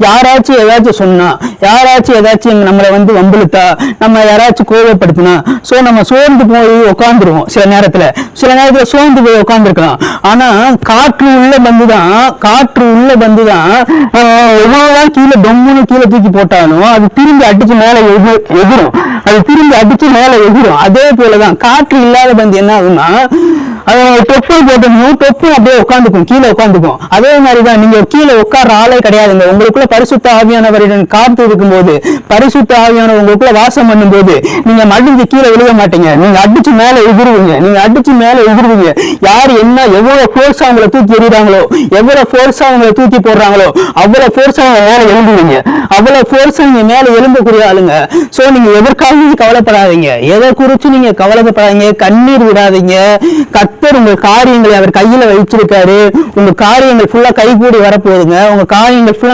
யாராச்சும் ஏதாச்சும் சொன்னா, யாராச்சும் ஏதாச்சும் நம்மளை வம்பிழுத்தா, நம்ம யாராச்சும் கோவப்படுத்தினா, சோ நம்ம சோர்ந்து போய் உட்காந்துருவோம். சில நேரத்துல சோர்ந்து போய் உட்காந்துருக்கலாம். ஆனா காற்று உள்ள வந்துதான் எவ்வளவுதான் கீழே டொம்முன்னு கீழே தூக்கி போட்டாலும் அது திரும்பி அடிச்சு மேல எகிரும். அதே போலதான் காற்று இல்லாத பந்து என்ன ஆகும்னா, தொப்பை போட்டணும், தொப்பு அப்படியே உட்காந்துக்கும், கீழே உட்காந்துக்கும். அதே மாதிரிதான் நீங்க கீழே உட்கார்ற ஆளே கிடையாதுங்க. உங்களுக்குள்ள பரிசுத்த ஆவியானவரிடம் காத்து இருக்கும்போது, பரிசுத்த ஆவியானவர் உங்களுக்குள்ள வாசம் பண்ணும்போது, நீங்க மடிஞ்சு கீழே விழுக மாட்டீங்க. நீங்க அடிச்சு மேல எகிருவீங்க. யார் என்ன எவ்வளவு ஃபோர்ஸா அவங்களை தூக்கி எறிறாங்களோ, எவ்வளவு ஃபோர்ஸா அவங்களை தூக்கி போடுறாங்களோ, அவ்வளவு ஃபோர்ஸா மேல எழுந்துவீங்க. அவ்வளவு ஃபோர்ஸா நீங்க மேல எழும்பக்கூடிய ஆளுங்க. சோ நீங்க எதற்காக கவலைப்படாதீங்க, எதை குறிச்சு நீங்க கவலைப்படாதீங்க, கண்ணீர் விடாதீங்க. கர்த்தர் உங்க காரியங்களை அவர் கையில வச்சிருக்காரு. உங்க காரியங்கள் ஃபுல்லா கைகூடி வரப்போகுதுங்க. உங்க காரியங்கள் ஃபுல்லா